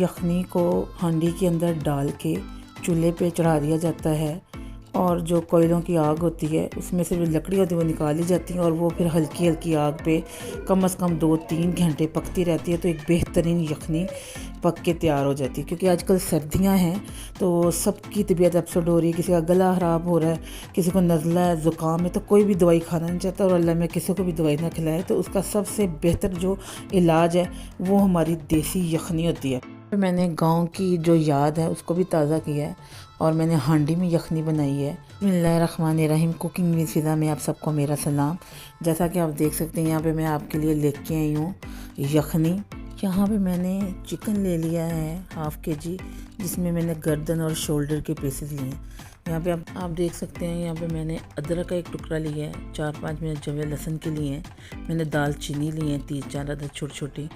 यखनी को हांडी के अंदर डाल के चूल्हे पे चढ़ा दिया जाता है और जो कोयलों की आग होती है उसमें से जो लकड़ी होती है वो निकाली जाती है और वो फिर हल्की हल्की आग पे कम से कम 2-3 घंटे पकती रहती है। तो एक बेहतरीन यखनी पक के तैयार हो जाती है। क्योंकि आजकल सर्दियां हैं तो सबकी तबीयत अपसेट हो रही है, किसी का गला ख़राब हो रहा है, किसी को नज़ला है, ज़ुकाम है, तो कोई भी दवाई खाना नहीं चाहता और अल्लाह में किसी को भी दवाई ना खिलाए। तो उसका सबसे बेहतर जो इलाज है वो हमारी देसी यखनी होती है। मैंने गांव की जो याद है उसको भी ताज़ा किया है और मैंने हांडी में यखनी बनाई है। बिस्मिल्लाहिर्रहमानिर्रहीम। कुकिंग विद फ़िज़ा में आप सबको मेरा सलाम। जैसा कि आप देख सकते हैं यहाँ पे मैं आपके लिए लेके आई हूँ यखनी। यहाँ पे मैंने चिकन ले लिया है ½ kg, जिसमें मैंने गर्दन और शोल्डर के पीसेस लिए हैं। यहाँ पे आप देख सकते हैं यहाँ पे मैंने अदरक का एक टुकड़ा लिया है, 4-5 मैंने जवे लहसुन के लिए हैं, मैंने दालचीनी ली है 3-4 अदद छोटी छोटी,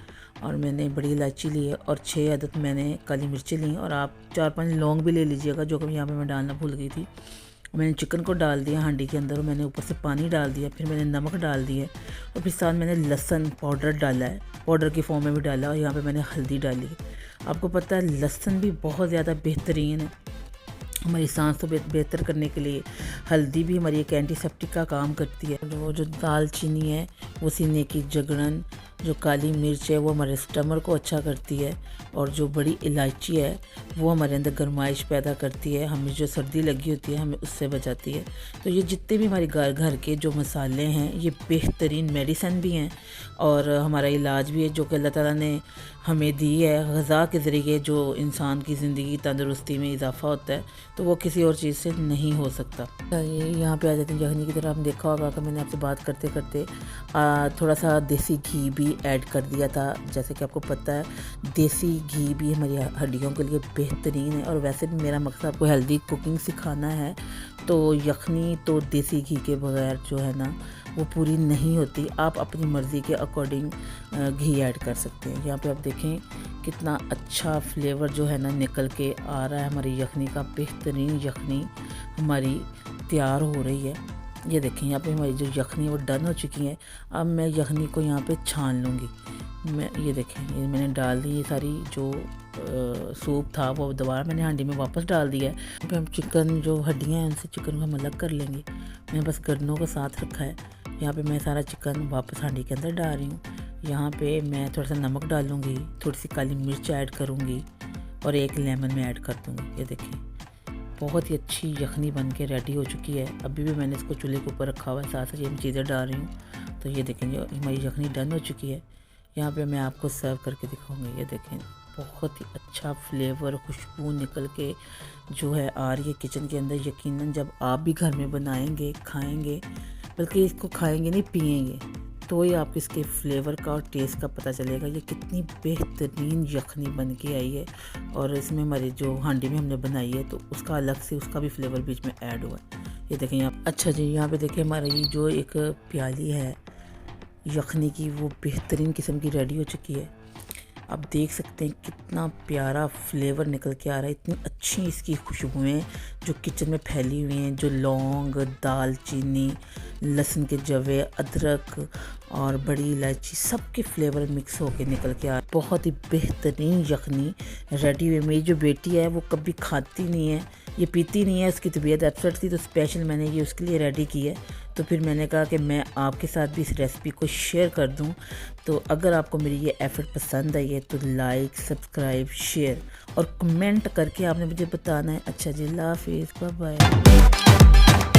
और मैंने बड़ी इलायची ली है और 6 अदद मैंने काली मिर्ची ली। और आप 4-5 लौंग भी ले लीजिएगा, जो कि यहाँ पे मैं डालना भूल गई थी। मैंने चिकन को डाल दिया हांडी के अंदर और मैंने ऊपर से पानी डाल दिया, फिर मैंने नमक डाल दिया और फिर साथ मैंने लहसुन पाउडर डाला है, पाउडर की फॉर्म में भी डाला, और यहाँ पे मैंने हल्दी डाली है। आपको पता है लहसुन भी बहुत ज़्यादा बेहतरीन है हमारी सांस को बेहतर करने के लिए। हल्दी भी हमारी एक एंटीसेप्टिक का काम करती है। वो जो दालचीनी है वो सीने की जगड़न, जो काली मिर्च है वो हमारे स्टमक को अच्छा करती है, और जो बड़ी इलायची है वो हमारे अंदर गर्माइश पैदा करती है, हमें जो सर्दी लगी होती है हमें उससे बचाती है। तो ये जितने भी हमारे घर के जो मसाले हैं ये बेहतरीन मेडिसिन भी हैं और हमारा इलाज भी है, जो कि अल्लाह ताला ने हमें दी है। ग़िज़ा के ज़रिए जो इंसान की ज़िंदगी तंदुरुस्ती में इजाफ़ा होता है तो वो किसी और चीज़ से नहीं हो सकता। ये यहाँ पे आ जाते हैं यखनी की तरह। आपने देखा होगा कि मैंने आपसे बात करते करते थोड़ा सा देसी घी भी ऐड कर दिया था। जैसे कि आपको पता है देसी घी भी हमारी हड्डियों के लिए बेहतरीन है, और वैसे भी मेरा मकसद आपको हेल्दी कुकिंग सिखाना है। तो यखनी तो देसी घी के बगैर जो है ना वो पूरी नहीं होती। आप अपनी मर्ज़ी के अकॉर्डिंग घी ऐड कर सकते हैं। यहाँ पे आप देखें कितना अच्छा फ्लेवर जो है ना निकल के आ रहा है हमारी यखनी का। बेहतरीन यखनी हमारी तैयार हो रही है। ये देखें यहाँ पे हमारी जो यखनी वो डन हो चुकी है। अब मैं यखनी को यहाँ पे छान लूँगी। मैं ये देखें ये मैंने डाल दी, ये सारी जो सूप था वो दोबारा मैंने हांडी में वापस डाल दिया है। फिर हम चिकन जो हड्डियाँ हैं उनसे चिकन को हम अलग कर लेंगे। मैं बस गर्दनों को साथ रखा है। यहाँ पे मैं सारा चिकन वापस हांडी के अंदर डाल रही हूँ। यहाँ पे मैं थोड़ा सा नमक डालूँगी, थोड़ी सी काली मिर्च ऐड करूँगी और एक लेमन में ऐड कर दूँगी। ये देखिए बहुत ही अच्छी यखनी बन के रेडी हो चुकी है। अभी भी मैंने इसको चूल्हे के ऊपर रखा हुआ है, साथ साथ ये चीज़ें डाल रही हूँ। तो ये देखेंगे हमारी यखनी डन हो चुकी है। यहाँ पे मैं आपको सर्व करके दिखाऊंगी। ये देखें बहुत ही अच्छा फ्लेवर, खुशबू निकल के जो है आ रही है किचन के अंदर। यकीनन जब आप भी घर में बनाएंगे, खाएंगे, बल्कि इसको खाएंगे नहीं पिएंगे, तो ही आपको इसके फ्लेवर का और टेस्ट का पता चलेगा ये कितनी बेहतरीन यखनी बन के आई है। और इसमें हमारी जो हांडी में हमने बनाई है तो उसका अलग से उसका भी फ्लेवर बीच में ऐड हुआ है। ये देखें यहाँ अच्छा जी, यहाँ पे देखिए हमारी जो एक प्याली है यखनी की वो बेहतरीन किस्म की रेडी हो चुकी है। आप देख सकते हैं कितना प्यारा फ्लेवर निकल के आ रहा है। इतनी अच्छी इसकी खुशबुएं जो किचन में फैली हुई हैं, जो लौंग, दालचीनी, लहसुन के जवे, अदरक और बड़ी इलायची सबके फ्लेवर मिक्स होके निकल के आ रहा है। बहुत ही बेहतरीन यखनी रेडी हुई। मेरी जो बेटी है वो कभी खाती नहीं है, ये पीती नहीं है, उसकी तबीयत अपसेट थी, तो स्पेशल मैंने ये उसके लिए रेडी की है। तो फिर मैंने कहा कि मैं आपके साथ भी इस रेसिपी को शेयर कर दूं। तो अगर आपको मेरी ये एफ़र्ट पसंद आई है तो लाइक, सब्सक्राइब, शेयर और कमेंट करके आपने मुझे बताना है। अच्छा जी, अल्लाह हाफिज़, बाय बाय।